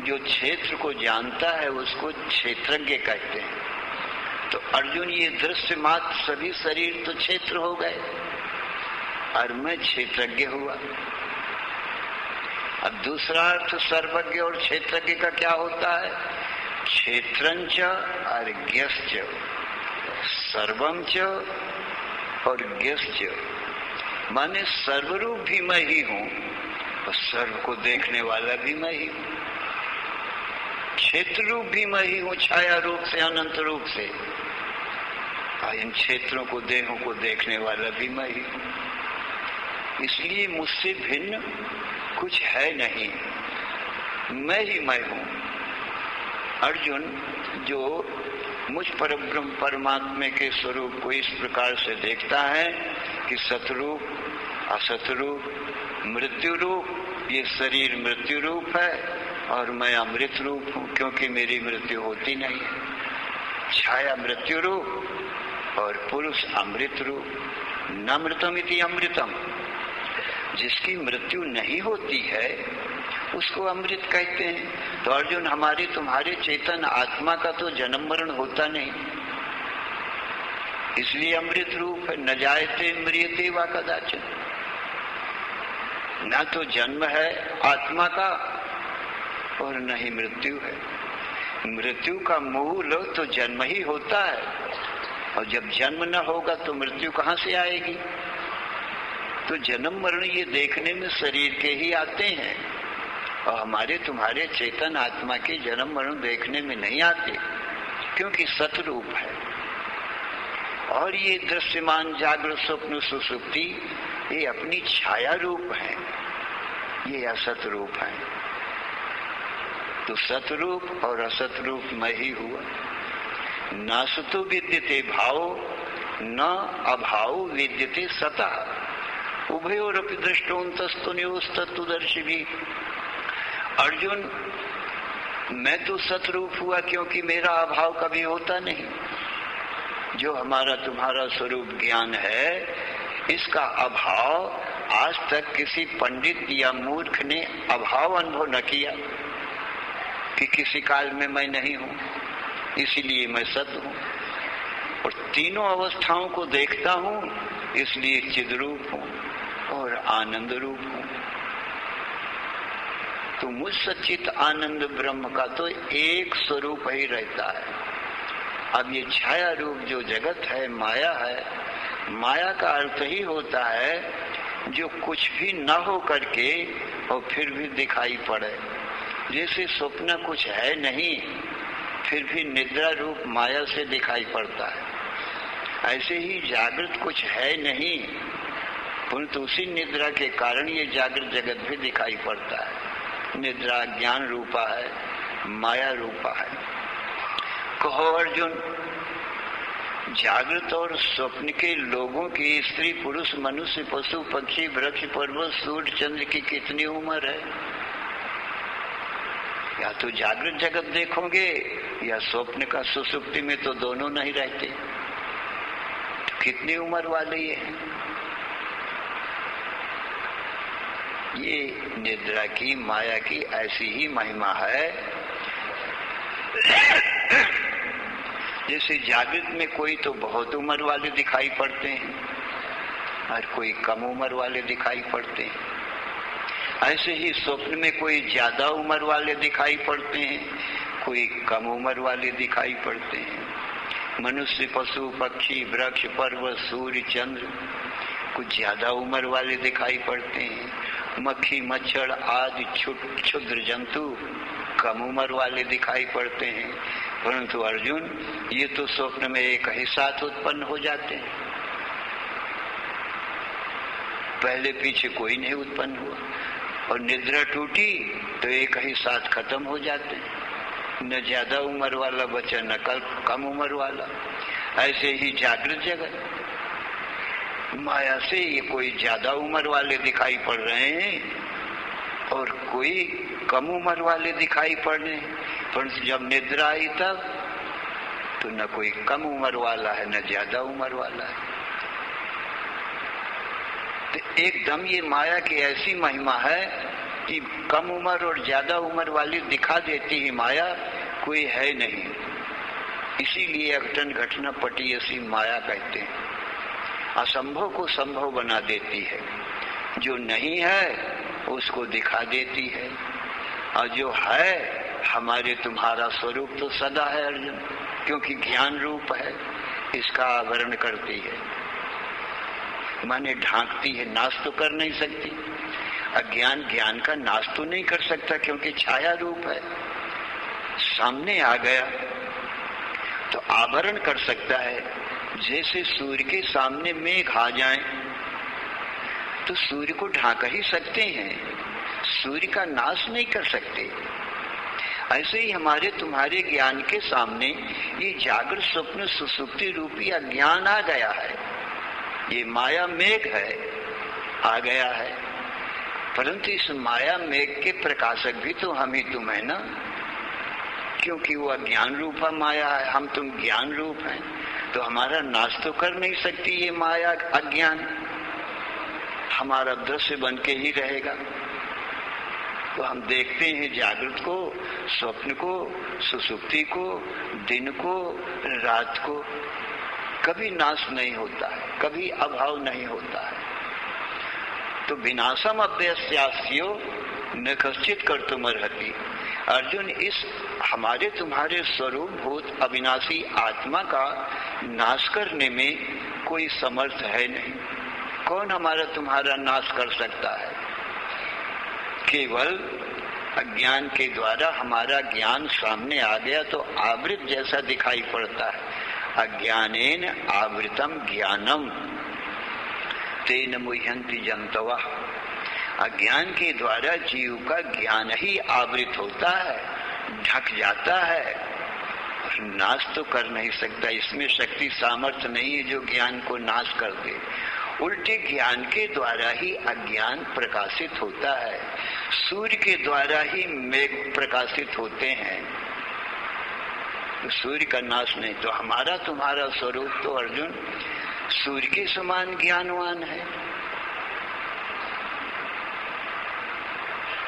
जो क्षेत्र को जानता है उसको क्षेत्रज्ञ कहते हैं। तो अर्जुन ये दृश्य मात्र सभी शरीर तो क्षेत्र हो गए और मैं क्षेत्रज्ञ हुआ। अब दूसरा अर्थ सर्वज्ञ और क्षेत्रज्ञ का क्या होता है? क्षेत्रंच और ज्ञश्च, सर्वम च और ज्ञश्च, माने सर्वरूप भी मैं ही हूँ और सर्व को देखने वाला भी मैं ही हूँ। क्षेत्र रूप भी मैं ही हूँ, छाया रूप से अनंत रूप से, इन क्षेत्रों को देहों को देखने वाला भी मैं ही हूँ। इसलिए मुझसे भिन्न कुछ है नहीं, मैं ही मैं हूँ। अर्जुन जो मुझ परब्रह्म परमात्मा के स्वरूप को इस प्रकार से देखता है कि सतरूप, असतरूप, मृत्यु रूप, ये शरीर मृत्यु रूप है और मैं अमृत रूप हूँ, क्योंकि मेरी मृत्यु होती नहीं है। छाया मृत्यु रूप और पुरुष अमृत रूप। न मृतम इति अमृतम, जिसकी मृत्यु नहीं होती है उसको अमृत कहते हैं। तो अर्जुन, हमारे तुम्हारे चेतन आत्मा का तो जन्म मरण होता नहीं, इसलिए अमृत रूप है। न जायते म्रियते वा कदाचन, न तो जन्म है आत्मा का और न ही मृत्यु है। मृत्यु का मूल तो जन्म ही होता है, और जब जन्म न होगा तो मृत्यु कहाँ से आएगी? तो जन्म मरण ये देखने में शरीर के ही आते हैं, और हमारे तुम्हारे चेतन आत्मा के जन्म मरण देखने में नहीं आते, क्योंकि सतरूप है। और ये दृश्यमान जागृत स्वप्न सुसुप्ति ये अपनी छाया रूप है, ये असत रूप है। तो सतरूप और असत रूप मैं ही हुआ। नासतो विद्यते भाव न अभाव विद्यते सता, उभयोरपि दृष्टोन्तस्तुन्योस्तत्तुदर्शी भी। अर्जुन, मैं तो सतरूप हुआ क्योंकि मेरा अभाव कभी होता नहीं। जो हमारा तुम्हारा स्वरूप ज्ञान है, इसका अभाव आज तक किसी पंडित या मूर्ख ने अभाव अनुभव न किया कि किसी काल में मैं नहीं हूं, इसीलिए मैं सत हूं। और तीनों अवस्थाओं को देखता हूं, इसलिए चिद्रूप हूं और आनंद रूप हूं। तो मुझ सच्चित आनंद ब्रह्म का तो एक स्वरूप ही रहता है। अब ये छाया रूप जो जगत है, माया है, माया का अर्थ ही होता है जो कुछ भी न हो करके और फिर भी दिखाई पड़े। जैसे स्वप्न कुछ है नहीं, फिर भी निद्रा रूप माया से दिखाई पड़ता है, ऐसे ही जागृत कुछ है नहीं, परंतु उसी निद्रा के कारण ये जागृत जगत भी दिखाई पड़ता है। निद्रा ज्ञान रूपा है, माया रूपा है। कहो अर्जुन, जागृत और स्वप्न के लोगों की स्त्री पुरुष मनुष्य पशु पक्षी वृक्ष पर्वत सूर्य चंद्र की कितनी उम्र है? या तो जागृत जगत देखोगे या स्वप्न का। सुसुप्ति में तो दोनों नहीं रहते। तो कितनी उम्र वाले ये हैं? ये निद्रा की माया की ऐसी ही महिमा है। जैसे जागृत में कोई तो बहुत उम्र वाले दिखाई पड़ते हैं और कोई कम उम्र वाले दिखाई पड़ते हैं, ऐसे ही स्वप्न में कोई ज्यादा उम्र वाले दिखाई पड़ते हैं, कोई कम उम्र वाले दिखाई पड़ते हैं। मनुष्य पशु पक्षी वृक्ष पर्वत सूर्य चंद्र कुछ ज्यादा उम्र वाले दिखाई पड़ते हैं। मक्खी मच्छर आदि क्षुद्र जंतु कम उम्र वाले दिखाई पड़ते हैं। परंतु अर्जुन, ये तो स्वप्न में एक ही साथ उत्पन्न हो जाते हैं, पहले पीछे कोई नहीं उत्पन्न हुआ। और निद्रा टूटी तो एक ही साथ खत्म हो जाते हैं, न ज्यादा उम्र वाला बचा न कम उम्र वाला। ऐसे ही जागृत जगत माया से ये कोई ज्यादा उम्र वाले दिखाई पड़ रहे हैं और कोई कम उम्र वाले दिखाई पड़ रहे हैं, परंतु जब निद्रा आई तब तो न कोई कम उम्र वाला है न ज्यादा उम्र वाला है। तो एकदम ये माया की ऐसी महिमा है कि कम उम्र और ज्यादा उम्र वाली दिखा देती ही माया कोई है नहीं। इसीलिए अघटन घटना पटी ऐसी माया कहते हैं। असंभव को संभव बना देती है, जो नहीं है उसको दिखा देती है, और जो है हमारे तुम्हारा स्वरूप तो सदा है अर्जुन, क्योंकि ज्ञान रूप है, इसका आवरण करती है, माने ढांकती है। नाश तो कर नहीं सकती, अज्ञान ज्ञान का नाश तो नहीं कर सकता, क्योंकि छाया रूप है। सामने आ गया तो आवरण कर सकता है। जैसे सूर्य के सामने मेघ आ जाए तो सूर्य को ढांक ही सकते हैं, सूर्य का नाश नहीं कर सकते। ऐसे ही हमारे तुम्हारे ज्ञान के सामने ये जागृत स्वप्न सुसुप्ति रूपी अज्ञान आ गया है। ये माया मेघ है, आ गया है, परंतु इस माया मेघ के प्रकाशक भी तो हम ही तुम है ना, क्योंकि वो अज्ञान रूपा माया है, हम तुम ज्ञान रूप हैं, तो हमारा नाश तो कर नहीं सकती ये माया अज्ञान, हमारा दृश्य बन के ही रहेगा। तो हम देखते हैं जागृत को, स्वप्न को, सुसुप्ति को, दिन को, रात को, कभी नाश नहीं होता है, कभी अभाव नहीं होता है। तो विनाशम अभ्यस्यास्यो न कश्चित कर्तुमर्हति। अर्जुन, इस हमारे तुम्हारे स्वरूप भूत अविनाशी आत्मा का नाश करने में कोई समर्थ है नहीं। कौन हमारा तुम्हारा नाश कर सकता है? केवल अज्ञान के द्वारा हमारा ज्ञान सामने आ गया तो आवृत जैसा दिखाई पड़ता है। अज्ञानेन आवृतम ज्ञानम तेन मुह्यन्ति जन्तवः। अज्ञान के द्वारा जीव का ज्ञान ही आवृत होता है, ढक जाता है, नाश तो कर नहीं सकता। इसमें शक्ति सामर्थ्य नहीं है जो ज्ञान को नाश कर दे। उल्टे ज्ञान के द्वारा ही अज्ञान प्रकाशित होता है। सूर्य के द्वारा ही मेघ प्रकाशित होते हैं, तो सूर्य का नाश नहीं। तो हमारा तुम्हारा स्वरूप तो अर्जुन सूर्य के समान ज्ञानवान है।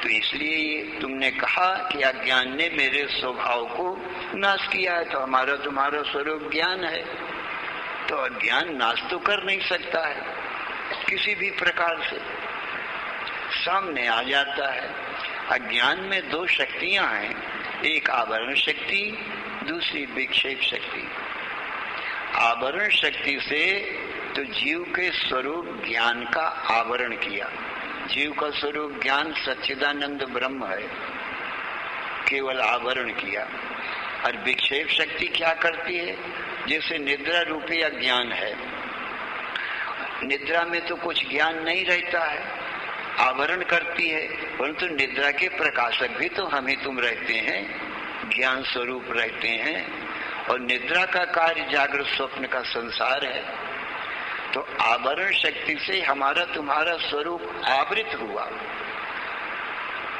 तो इसलिए ये तुमने कहा कि अज्ञान ने मेरे स्वभाव को नाश किया है, तो हमारा तुम्हारा स्वरूप ज्ञान है, तो अज्ञान नाश तो कर नहीं सकता है, किसी भी प्रकार से सामने आ जाता है। अज्ञान में दो शक्तियां हैं, एक आवरण शक्ति, दूसरी विक्षेप शक्ति। आवरण शक्ति से तो जीव के स्वरूप ज्ञान का आवरण किया। जीव का स्वरूप ज्ञान सच्चिदानंद ब्रह्म है, केवल आवरण किया। और विक्षेप शक्ति क्या करती है? जैसे निद्रा रूपी अज्ञान है, निद्रा में तो कुछ ज्ञान नहीं रहता है, आवरण करती है, परंतु निद्रा के प्रकाशक भी तो हम ही तुम रहते हैं, ज्ञान स्वरूप रहते हैं। और निद्रा का कार्य जागृत स्वप्न का संसार है। तो आवरण शक्ति से हमारा तुम्हारा स्वरूप आवृत हुआ।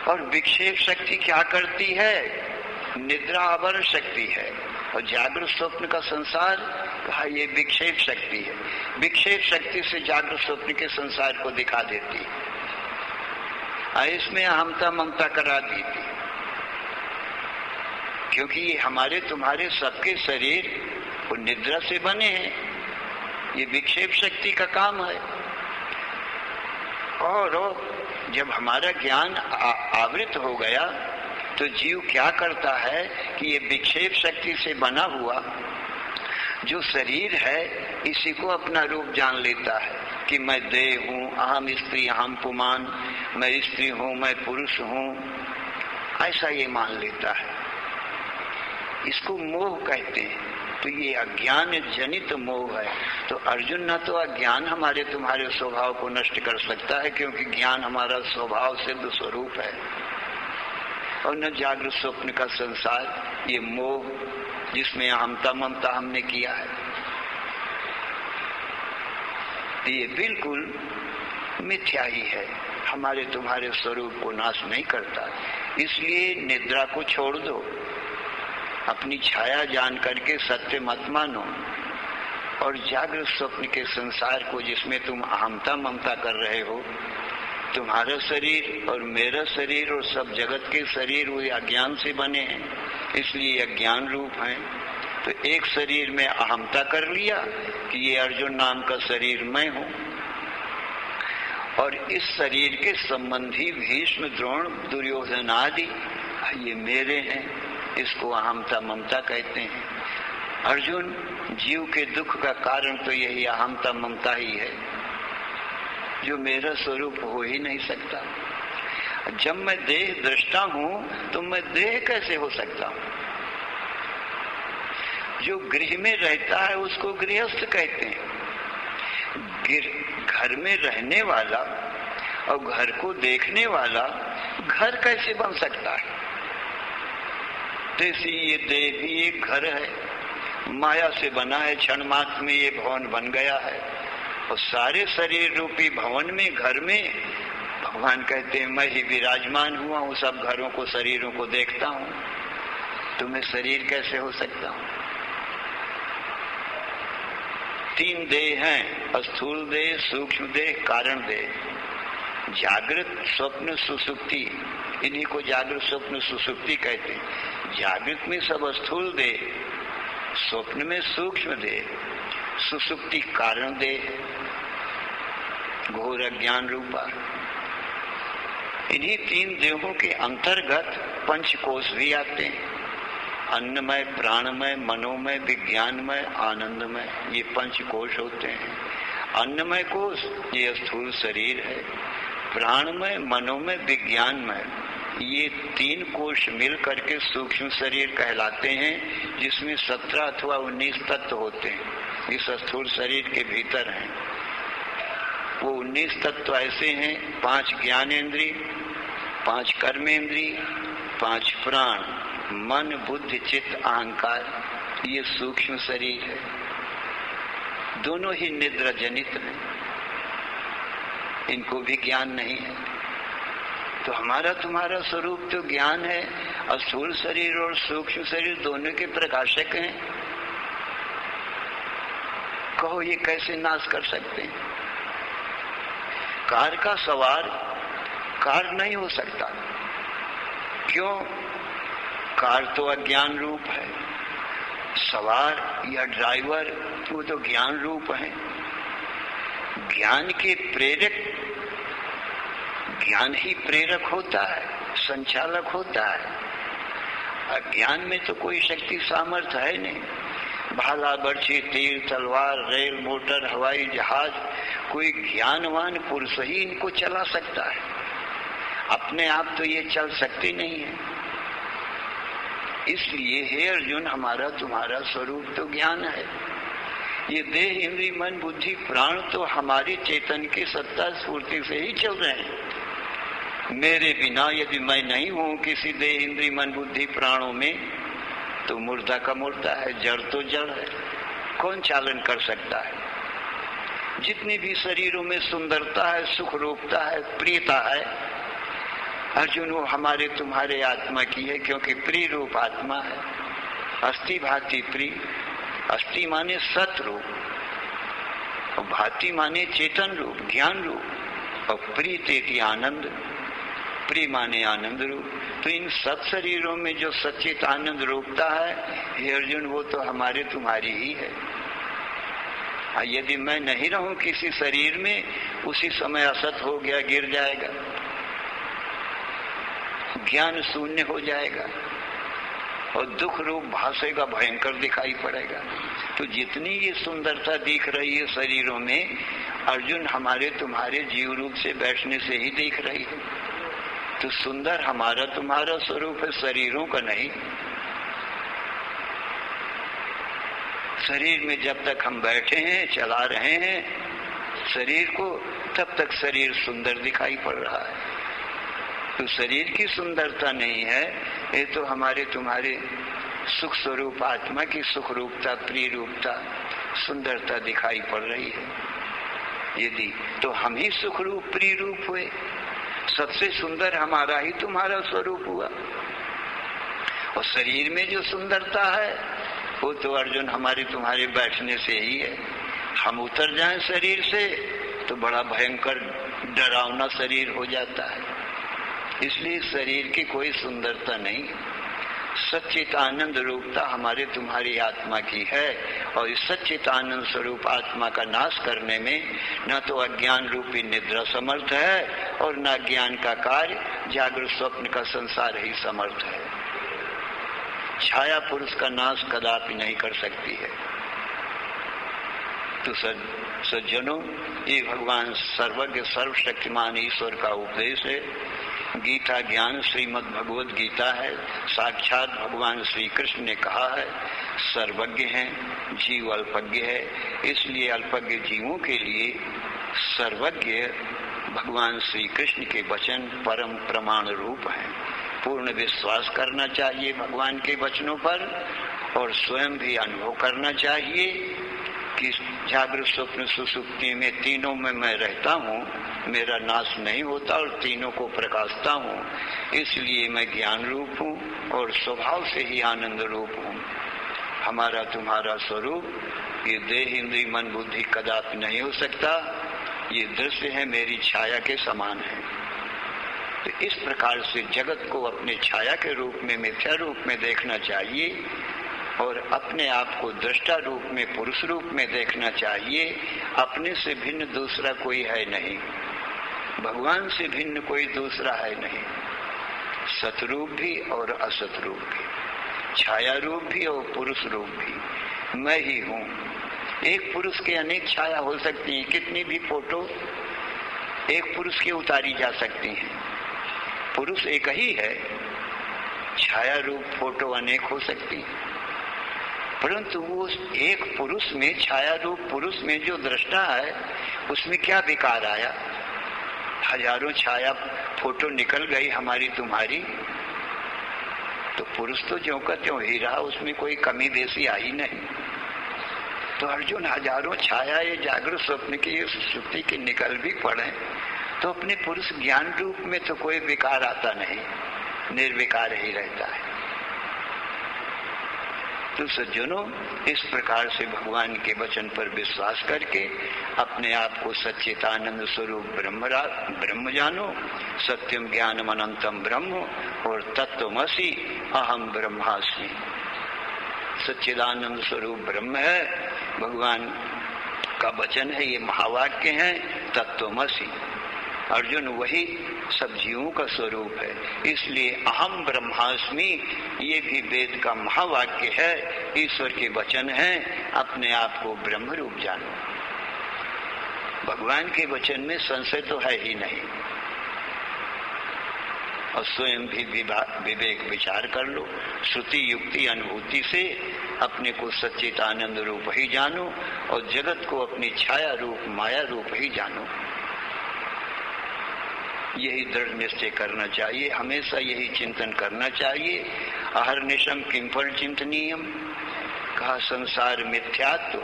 और विक्षेप शक्ति क्या करती है? निद्रा आवरण शक्ति है और जागृत स्वप्न का संसार कहा ये विक्षेप शक्ति है। विक्षेप शक्ति से जागृत स्वप्न के संसार को दिखा देती है। इसमें अहमता ममता करा दी थी, क्योंकि ये हमारे तुम्हारे सबके शरीर वो निद्रा से बने हैं, ये विक्षेप शक्ति का काम है। और जब हमारा ज्ञान आवृत हो गया तो जीव क्या करता है कि ये विक्षेप शक्ति से बना हुआ जो शरीर है इसी को अपना रूप जान लेता है कि मैं देह हूँ, अहम स्त्री अहम पुमान, मैं स्त्री हूँ, मैं पुरुष हूँ, ऐसा ये मान लेता है। इसको मोह कहते हैं। तो ये अज्ञान जनित मोह है। तो अर्जुन न तो अज्ञान हमारे तुम्हारे स्वभाव को नष्ट कर सकता है, क्योंकि ज्ञान हमारा स्वभाव सिद्ध स्वरूप है, और न जागृत स्वप्न का संसार ये मोह जिसमें अहमता ममता हमने किया है, ये बिल्कुल मिथ्या ही है, हमारे तुम्हारे स्वरूप को नाश नहीं करता। इसलिए निद्रा को छोड़ दो, अपनी छाया जान करके सत्य मत मानो, और जागृत स्वप्न के संसार को जिसमें तुम अहमता ममता कर रहे हो, तुम्हारा शरीर और मेरा शरीर और सब जगत के शरीर वो अज्ञान से बने हैं, इसलिए अज्ञान रूप हैं। तो एक शरीर में अहमता कर लिया कि ये अर्जुन नाम का शरीर मैं हूँ, और इस शरीर के संबंधी भीष्म द्रोण दुर्योधन आदि ये मेरे हैं, इसको अहमता ममता कहते हैं। अर्जुन, जीव के दुख का कारण तो यही अहमता ममता ही है, जो मेरा स्वरूप हो ही नहीं सकता। जब मैं देह दृष्टा हूं तो मैं देह कैसे हो सकता हूं? जो गृह में रहता है उसको गृहस्थ कहते हैं। घर में रहने वाला और घर को देखने वाला घर कैसे बन सकता है? तैसी ये देह भी एक घर है, माया से बना है, क्षण मात्र में ये भवन बन गया है। और सारे शरीर रूपी भवन में, घर में भगवान कहते हैं मैं ही विराजमान हुआ हूँ, सब घरों को, शरीरों को देखता हूँ, तो मैं शरीर कैसे हो सकता हूँ? 3 देह हैं, स्थूल देह, सूक्ष्म देह, कारण देह। जागृत, स्वप्न, सुसुप्ति, इन्हीं को जागृत, स्वप्न, सुसुप्ति कहते हैं। जागृत में सब स्थूल देह, स्वप्न में सूक्ष्म देह, सुसुप्ति कारण देह, घोर अज्ञान रूपा। इन्हीं 3 देहों के अंतर्गत पंचकोश भी आते हैं, अन्नमय, प्राणमय, मनोमय, विज्ञानमय, आनंदमय, ये पंचकोश होते हैं। अन्नमय कोश ये स्थूल शरीर है, प्राणमय, मनोमय, विज्ञानमय, ये 3 कोश मिल करके सूक्ष्म शरीर कहलाते हैं, जिसमें 17 अथवा 19 तत्व होते हैं। इस स्थूल शरीर के भीतर हैं वो 19 तत्व ऐसे हैं, 5 ज्ञानेंद्रिय, 5 कर्मेंद्रिय, 5 प्राण, मन, बुद्धि, चित्त, अहंकार, ये सूक्ष्म शरीर है। दोनों ही निद्रा जनित हैं, इनको भी ज्ञान नहीं है। तो हमारा तुम्हारा स्वरूप तो ज्ञान है। स्थूल शरीर और सूक्ष्म शरीर दोनों के प्रकाशक हैं। कहो ये कैसे नाश कर सकते हैं? कार का सवार कार नहीं हो सकता। क्यों? कार तो अज्ञान रूप है, सवार या ड्राइवर वो तो ज्ञान रूप है। ज्ञान के प्रेरक, ज्ञान ही प्रेरक होता है, संचालक होता है। अज्ञान में तो कोई शक्ति सामर्थ्य है नहीं। भाला, बर्छी, तीर, तलवार, रेल, मोटर, हवाई जहाज, कोई ज्ञानवान पुरुष ही इनको चला सकता है। अपने आप तो ये चल सकते नहीं है। इसलिए हे अर्जुन, हमारा तुम्हारा स्वरूप तो ज्ञान है। ये देह, इंद्रिय, मन, बुद्धि, प्राण तो हमारी चेतन की सत्ता स्फूर्ति से ही चल रहे हैं। मेरे बिना यदि मैं नहीं हूं किसी देह, इंद्रिय, मन, बुद्धि, प्राणों में, तो मुर्दा का मुर्दा है, जड़ तो जड़ है। कौन चालन कर सकता है? जितनी भी शरीरों में सुंदरता है, सुख रूपता है, प्रियता है, अर्जुन वो हमारे तुम्हारे आत्मा की है, क्योंकि प्रिय रूप आत्मा है। अस्थि भाति प्रिय, अस्थि माने सत रूप, और भाति माने चेतन रूप, ज्ञान रूप, और प्रिय तेति आनंद, प्रिय माने आनंद रूप। तो इन सब शरीरों में जो सच्चित आनंद रूपता है, हे अर्जुन, वो तो हमारे तुम्हारी ही है। यदि मैं नहीं रहूं किसी शरीर में, उसी समय असत हो गया, गिर जाएगा, ज्ञान शून्य हो जाएगा और दुख रूप भासेगा, भयंकर दिखाई पड़ेगा। तो जितनी ये सुंदरता दिख रही है शरीरों में, अर्जुन हमारे तुम्हारे जीव रूप से बैठने से ही दिख रही है। तो सुंदर हमारा तुम्हारा स्वरूप है, शरीरों का नहीं। शरीर में जब तक हम बैठे हैं, चला रहे हैं शरीर को, तब तक शरीर सुंदर दिखाई पड़ रहा है। तो शरीर की सुंदरता नहीं है, ये तो हमारे तुम्हारे सुख स्वरूप आत्मा की सुख रूपता, प्रिय रूपता, सुंदरता दिखाई पड़ रही है। यदि तो हम ही सुख रूप, प्रिय रूप हुए, सबसे सुंदर हमारा ही तुम्हारा स्वरूप हुआ। और शरीर में जो सुंदरता है वो तो अर्जुन हमारे तुम्हारे बैठने से ही है। हम उतर जाएं शरीर से तो बड़ा भयंकर डरावना शरीर हो जाता है। इसलिए शरीर की कोई सुंदरता नहीं, सच्चित आनंद रूपता हमारे तुम्हारी आत्मा की है। और इस सच्चित आनंद स्वरूप आत्मा का नाश करने में न तो अज्ञान रूपी निद्रा समर्थ है और न ज्ञान का कार्य जागृत स्वप्न का संसार ही समर्थ है। छाया पुरुष का नाश कदापि नहीं कर सकती है। तो सज्जनों, ये भगवान सर्वज्ञ सर्वशक्तिमान ईश्वर का उपदेश है। गीता ज्ञान श्रीमद् भगवद गीता है। साक्षात भगवान श्री कृष्ण ने कहा है, सर्वज्ञ हैं, जीव अल्पज्ञ है। इसलिए अल्पज्ञ जीवों के लिए सर्वज्ञ भगवान श्री कृष्ण के वचन परम प्रमाण रूप हैं। पूर्ण विश्वास करना चाहिए भगवान के वचनों पर, और स्वयं भी अनुभव करना चाहिए कि जागृत स्वप्न सुसुप्ति में तीनों में मैं रहता हूँ, मेरा नाश नहीं होता और तीनों को प्रकाशता हूँ। इसलिए मैं ज्ञान रूप हूँ और स्वभाव से ही आनंद रूप हूँ। हमारा तुम्हारा स्वरूप ये देह इंद्रिय मन बुद्धि कदापि नहीं हो सकता। ये दृश्य है मेरी छाया के समान है। तो इस प्रकार से जगत को अपने छाया के रूप में, मिथ्या रूप में देखना चाहिए और अपने आप को दृष्टा रूप में, पुरुष रूप में देखना चाहिए। अपने से भिन्न दूसरा कोई है नहीं, भगवान से भिन्न कोई दूसरा है नहीं। सतरूप भी और असतरूप भी, छाया रूप भी और पुरुष रूप भी मैं ही हूँ। एक पुरुष के अनेक छाया हो सकती है, कितनी भी फोटो एक पुरुष की उतारी जा सकती हैं, पुरुष एक ही है, छाया रूप फोटो अनेक हो सकती है, परंतु वो एक पुरुष में, छाया रूप पुरुष में जो दृष्टा है उसमें क्या विकार आया? हजारों छाया फोटो निकल गई हमारी तुम्हारी, तो पुरुष तो ज्यों का त्यों ही रहा, उसमें कोई कमी बेसी आई नहीं। तो अर्जुन हजारों छाया ये जागृत स्वप्न की, ये सुषुप्ति की निकल भी पड़े तो अपने पुरुष ज्ञान रूप में तो कोई विकार आता नहीं, निर्विकार ही रहता है। तो सज्जनों, इस प्रकार से भगवान के वचन पर विश्वास करके अपने आप को सच्चिदानंद स्वरूप ब्रह्म जानो। सत्यम ज्ञानम अनंतम ब्रह्म और तत्वमसि अहम ब्रह्मास्मि। सच्चिदानंद स्वरूप ब्रह्म है, भगवान का वचन है, ये महावाक्य है तत्वमसि। अर्जुन वही सब जीवों का स्वरूप है, इसलिए अहम ब्रह्मास्मि ये भी वेद का महावाक्य है, ईश्वर के वचन है। अपने आप को ब्रह्म रूप जानो। भगवान के वचन में संशय तो है ही नहीं, और स्वयं भी विवेक विचार कर लो। श्रुति युक्ति अनुभूति से अपने को सच्चित आनंद रूप ही जानो और जगत को अपनी छाया रूप माया रूप ही जानो। यही दृढ़ निश्चय करना चाहिए, हमेशा यही चिंतन करना चाहिए। अहर्निशम किम फल चिंतनीयम, कहा संसार मिथ्यात्व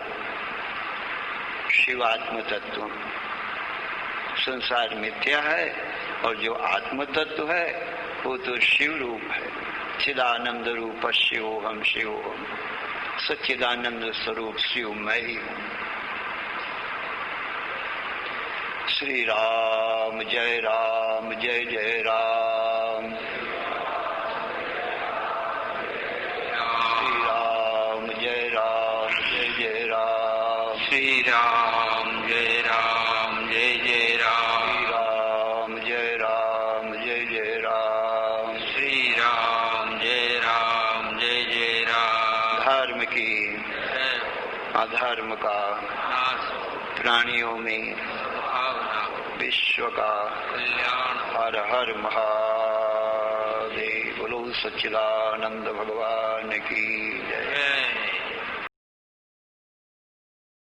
शिवात्म तत्व। संसार मिथ्या है और जो आत्म तत्व है वो तो शिव रूप है। चिदानंद रूप शिवोहम शिवोहम, सच्चिदानंद स्वरूप शिव मैं ही हूँ। श्री राम जय राम जय जय राम। श्री राम जय राम जय जय राम। श्री राम जय राम जय जय राम। श्री राम जय राम जय जय राम। श्री राम जय राम जय जय राम। धर्म की अधर्म का प्राणियों में विश्व का कल्याण। हर हर महादेव। बोलो सच्चिदानंद भगवान की जय।